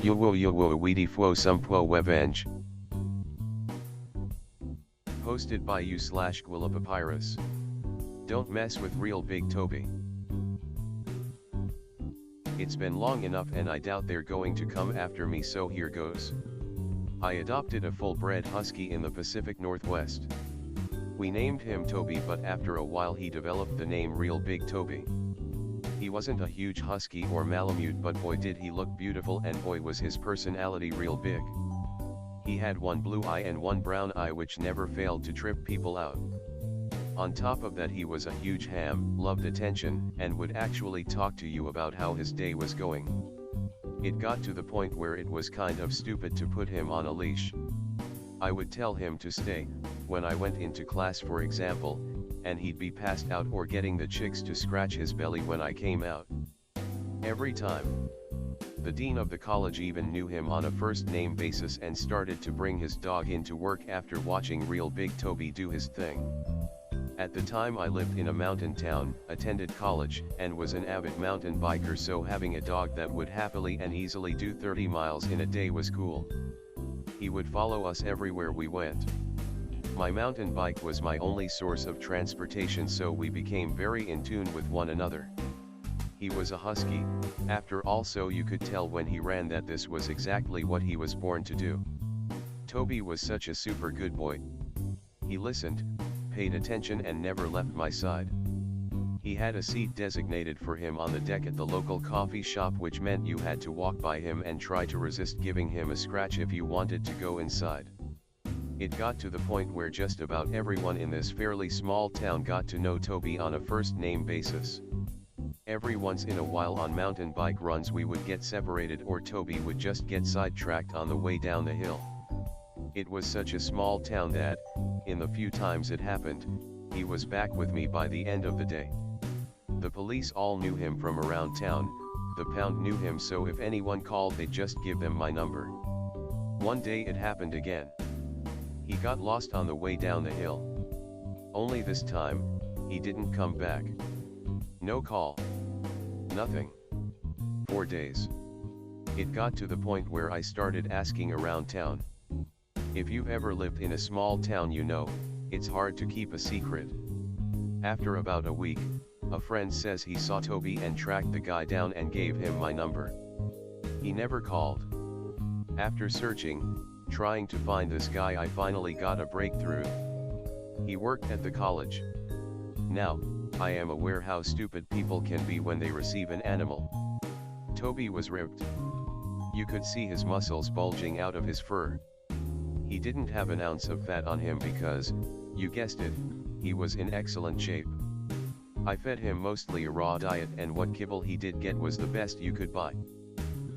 Yo wo weedy fwo some ProRevenge. Hosted by you/Gwilla Papyrus. Don't mess with real Big Toby. It's been long enough and I doubt they're going to come after me, so here goes. I adopted a full-bred husky in the Pacific Northwest. We named him Toby, but after a while he developed the name Real Big Toby. He wasn't a huge husky or malamute, but boy did he look beautiful, and boy was his personality real big. He had one blue eye and one brown eye which never failed to trip people out. On top of that, he was a huge ham, loved attention, and would actually talk to you about how his day was going. It got to the point where it was kind of stupid to put him on a leash. I would tell him to stay, when I went into class for example, and he'd be passed out or getting the chicks to scratch his belly when I came out. Every time. The dean of the college even knew him on a first-name basis and started to bring his dog into work after watching Real Big Toby do his thing. At the time I lived in a mountain town, attended college, and was an avid mountain biker, so having a dog that would happily and easily do 30 miles in a day was cool. He would follow us everywhere we went. My mountain bike was my only source of transportation, so we became very in tune with one another. He was a husky, after all, so you could tell when he ran that this was exactly what he was born to do. Toby was such a super good boy. He listened, paid attention, and never left my side. He had a seat designated for him on the deck at the local coffee shop, which meant you had to walk by him and try to resist giving him a scratch if you wanted to go inside. It got to the point where just about everyone in this fairly small town got to know Toby on a first-name basis. Every once in a while on mountain bike runs we would get separated, or Toby would just get sidetracked on the way down the hill. It was such a small town that, in the few times it happened, he was back with me by the end of the day. The police all knew him from around town, the pound knew him, so if anyone called they'd just give them my number. One day it happened again. He got lost on the way down the hill. Only this time, he didn't come back. No call. Nothing. 4 days. It got to the point where I started asking around town. If you've ever lived in a small town, you know, it's hard to keep a secret. After about a week, a friend says he saw Toby and tracked the guy down and gave him my number. He never called. After searching, trying to find this guy, I finally got a breakthrough. He worked at the college. Now, I am aware how stupid people can be when they receive an animal. Toby was ripped. You could see his muscles bulging out of his fur. He didn't have an ounce of fat on him because, you guessed it, he was in excellent shape. I fed him mostly a raw diet, and what kibble he did get was the best you could buy.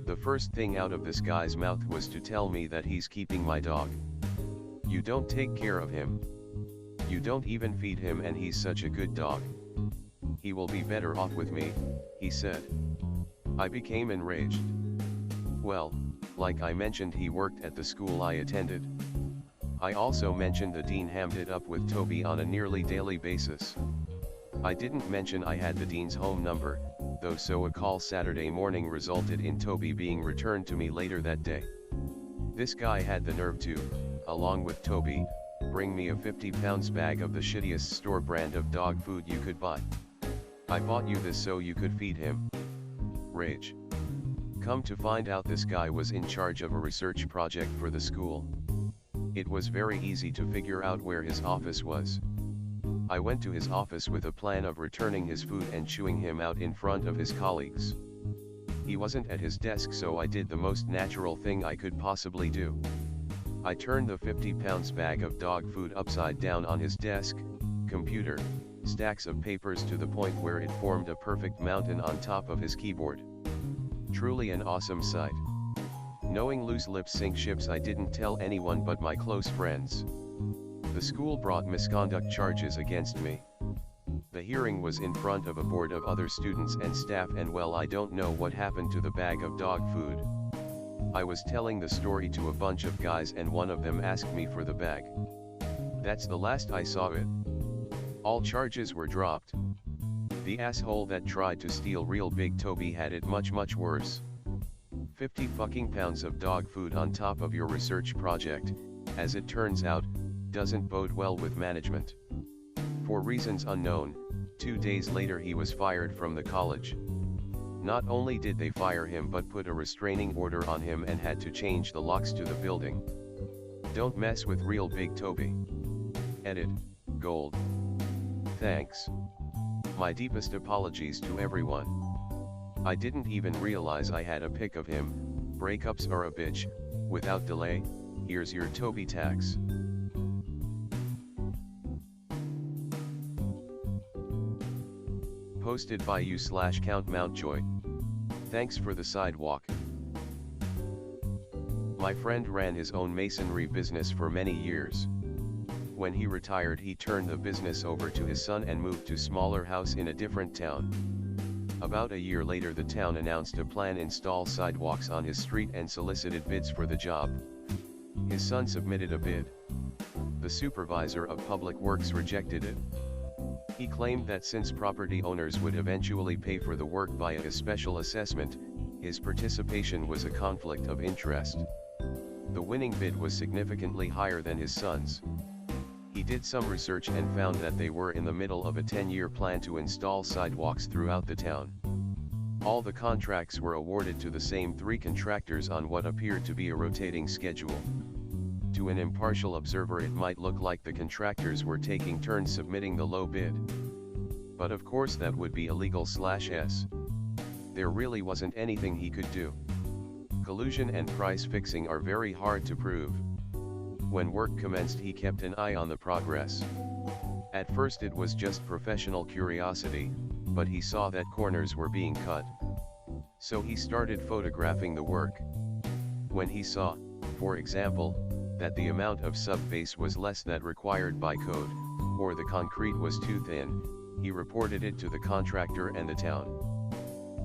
The first thing out of this guy's mouth was to tell me that he's keeping my dog. You don't take care of him. You don't even feed him, and he's such a good dog. He will be better off with me, he said. I became enraged. Well, like I mentioned, he worked at the school I attended. I also mentioned the dean hammed it up with Toby on a nearly daily basis. I didn't mention I had the dean's home number, though, so a call Saturday morning resulted in Toby being returned to me later that day. This guy had the nerve to, along with Toby, bring me a 50-pound bag of the shittiest store brand of dog food you could buy. I bought you this so you could feed him. Rage. Come to find out, this guy was in charge of a research project for the school. It was very easy to figure out where his office was. I went to his office with a plan of returning his food and chewing him out in front of his colleagues. He wasn't at his desk, so I did the most natural thing I could possibly do. I turned the 50-pound bag of dog food upside down on his desk, computer, stacks of papers, to the point where it formed a perfect mountain on top of his keyboard. Truly an awesome sight. Knowing loose lips sink ships, I didn't tell anyone but my close friends. The school brought misconduct charges against me. The hearing was in front of a board of other students and staff, and well, I don't know what happened to the bag of dog food. I was telling the story to a bunch of guys and one of them asked me for the bag. That's the last I saw it. All charges were dropped. The asshole that tried to steal real Big Toby had it much worse. 50 fucking pounds of dog food on top of your research project, as it turns out, doesn't bode well with management. For reasons unknown, 2 days later he was fired from the college. Not only did they fire him but put a restraining order on him and had to change the locks to the building. Don't mess with real Big Toby. Edit, Gold. Thanks. My deepest apologies to everyone. I didn't even realize I had a pic of him. Breakups are a bitch. Without delay, here's your Toby tax. Posted by you/Count Mountjoy. Thanks for the sidewalk. My friend ran his own masonry business for many years. When he retired, he turned the business over to his son and moved to smaller house in a different town. About a year later, the town announced a plan to install sidewalks on his street and solicited bids for the job. His son submitted a bid. The supervisor of public works rejected it. He claimed that since property owners would eventually pay for the work via a special assessment, his participation was a conflict of interest. The winning bid was significantly higher than his son's. He did some research and found that they were in the middle of a 10-year plan to install sidewalks throughout the town. All the contracts were awarded to the same 3 contractors on what appeared to be a rotating schedule. To an impartial observer, it might look like the contractors were taking turns submitting the low bid. But of course that would be illegal/s. There really wasn't anything he could do. Collusion and price fixing are very hard to prove. When work commenced, he kept an eye on the progress. At first it was just professional curiosity, but he saw that corners were being cut. So he started photographing the work. When he saw, for example, that the amount of subbase was less than required by code, or the concrete was too thin, he reported it to the contractor and the town.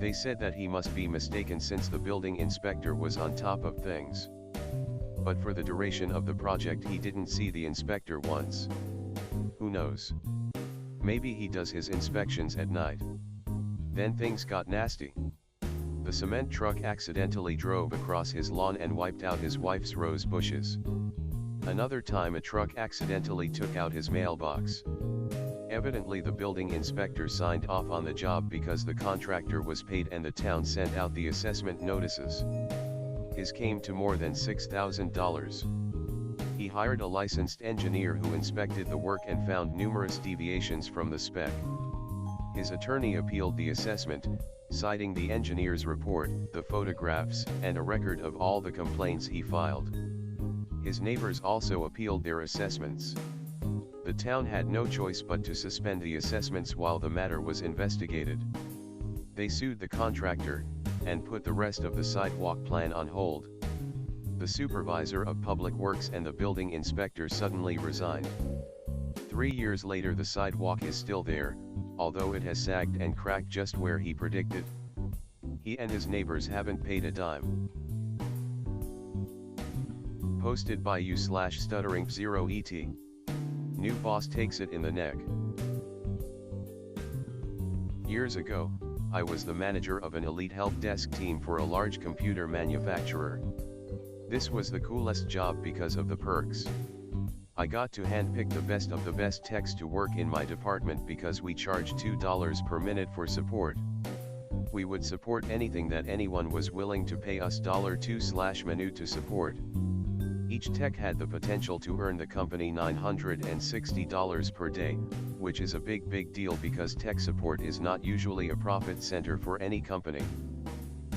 They said that he must be mistaken since the building inspector was on top of things. But for the duration of the project he didn't see the inspector once. Who knows? Maybe he does his inspections at night. Then things got nasty. The cement truck accidentally drove across his lawn and wiped out his wife's rose bushes. Another time a truck accidentally took out his mailbox. Evidently the building inspector signed off on the job because the contractor was paid and the town sent out the assessment notices. His came to more than $6,000. He hired a licensed engineer who inspected the work and found numerous deviations from the spec. His attorney appealed the assessment, citing the engineer's report, the photographs, and a record of all the complaints he filed. His neighbors also appealed their assessments. The town had no choice but to suspend the assessments while the matter was investigated. They sued the contractor, and put the rest of the sidewalk plan on hold. The supervisor of public works and the building inspector suddenly resigned. 3 years later the sidewalk is still there, although it has sagged and cracked just where he predicted. He and his neighbors haven't paid a dime. Posted by you/stuttering0et. New boss takes it in the neck. Years ago, I was the manager of an elite help desk team for a large computer manufacturer. This was the coolest job because of the perks. I got to handpick the best of the best techs to work in my department because we charged $2 per minute for support. We would support anything that anyone was willing to pay us $2/minute to support. Each tech had the potential to earn the company $960 per day, which is a big deal because tech support is not usually a profit center for any company.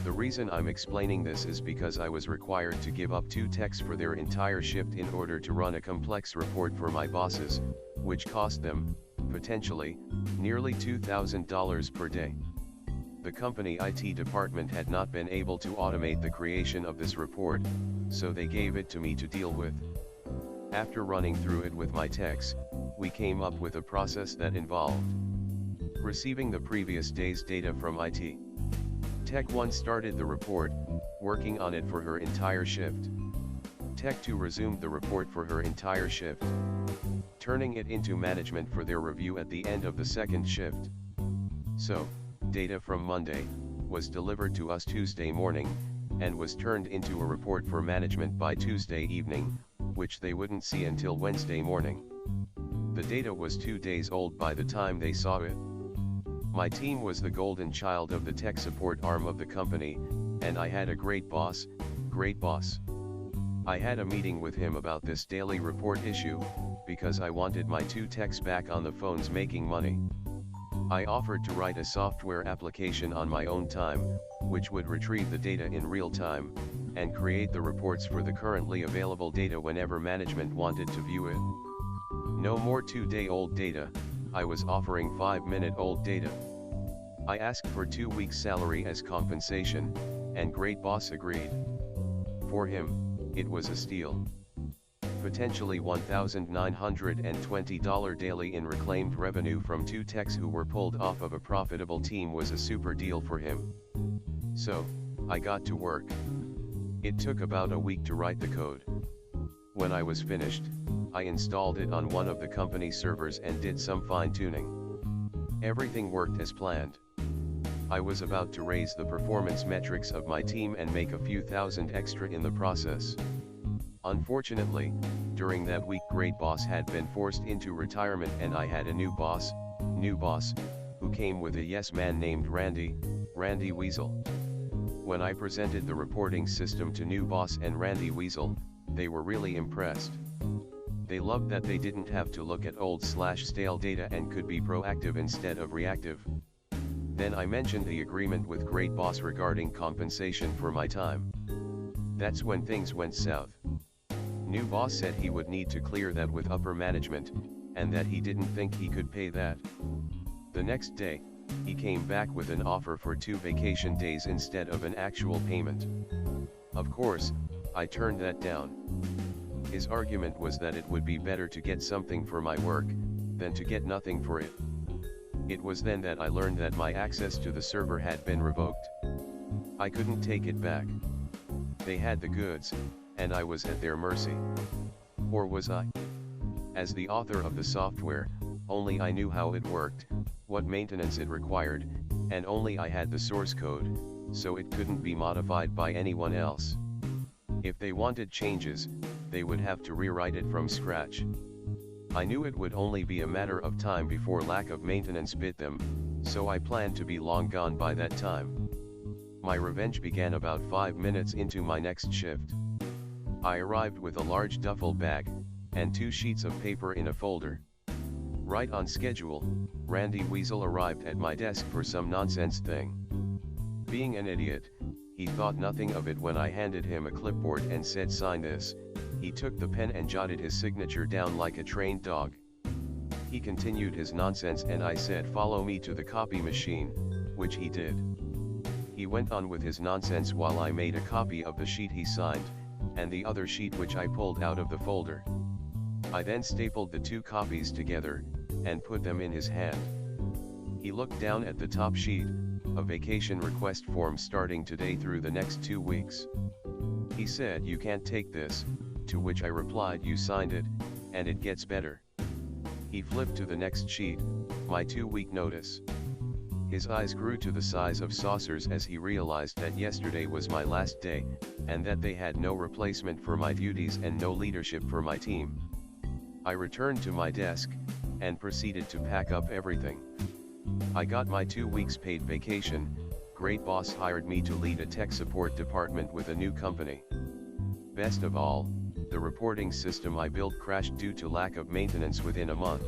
The reason I'm explaining this is because I was required to give up 2 techs for their entire shift in order to run a complex report for my bosses, which cost them, potentially, nearly $2,000 per day. The company IT department had not been able to automate the creation of this report, so they gave it to me to deal with. After running through it with my techs, we came up with a process that involved receiving the previous day's data from IT. Tech 1 started the report, working on it for her entire shift. Tech 2 resumed the report for her entire shift, turning it into management for their review at the end of the second shift. So, data from Monday was delivered to us Tuesday morning, and was turned into a report for management by Tuesday evening, which they wouldn't see until Wednesday morning. The data was 2 days old by the time they saw it. My team was the golden child of the tech support arm of the company, and I had a great boss. I had a meeting with him about this daily report issue, because I wanted my 2 techs back on the phones making money. I offered to write a software application on my own time, which would retrieve the data in real time, and create the reports for the currently available data whenever management wanted to view it. No more 2-day-old data, I was offering 5-minute-old data. I asked for 2 weeks' salary as compensation, and Great Boss agreed. For him, it was a steal. Potentially $1,920 daily in reclaimed revenue from 2 techs who were pulled off of a profitable team was a super deal for him. So, I got to work. It took about a week to write the code. When I was finished, I installed it on one of the company servers and did some fine-tuning. Everything worked as planned. I was about to raise the performance metrics of my team and make a few thousand extra in the process. Unfortunately, during that week Great Boss had been forced into retirement and I had a new boss, who came with a yes man named Randy Weasel. When I presented the reporting system to new boss and Randy Weasel, they were really impressed. They loved that they didn't have to look at old/stale data and could be proactive instead of reactive. Then I mentioned the agreement with Great Boss regarding compensation for my time. That's when things went south. New boss said he would need to clear that with upper management, and that he didn't think he could pay that. The next day, he came back with an offer for 2 vacation days instead of an actual payment. Of course, I turned that down. His argument was that it would be better to get something for my work, than to get nothing for it. It was then that I learned that my access to the server had been revoked. I couldn't take it back. They had the goods, and I was at their mercy. Or was I? As the author of the software, only I knew how it worked, what maintenance it required, and only I had the source code, so it couldn't be modified by anyone else. If they wanted changes, they would have to rewrite it from scratch. I knew it would only be a matter of time before lack of maintenance bit them, so I planned to be long gone by that time. My revenge began about 5 minutes into my next shift. I arrived with a large duffel bag, and 2 sheets of paper in a folder. Right on schedule, Randy Weasel arrived at my desk for some nonsense thing. Being an idiot, he thought nothing of it when I handed him a clipboard and said sign this. He took the pen and jotted his signature down like a trained dog. He continued his nonsense and I said follow me to the copy machine, which he did. He went on with his nonsense while I made a copy of the sheet he signed, and the other sheet which I pulled out of the folder. I then stapled the 2 copies together, and put them in his hand. He looked down at the top sheet, a vacation request form starting today through the next 2 weeks. He said you can't take this, to which I replied you signed it, and it gets better. He flipped to the next sheet, my 2-week notice. His eyes grew to the size of saucers as he realized that yesterday was my last day, and that they had no replacement for my duties and no leadership for my team. I returned to my desk, and proceeded to pack up everything. I got my 2 weeks paid vacation. Great Boss hired me to lead a tech support department with a new company. Best of all, the reporting system I built crashed due to lack of maintenance within a month.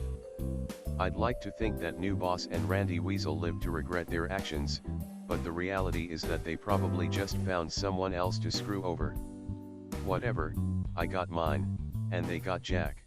I'd like to think that new boss and Randy Weasel lived to regret their actions, but the reality is that they probably just found someone else to screw over. Whatever, I got mine, and they got Jack.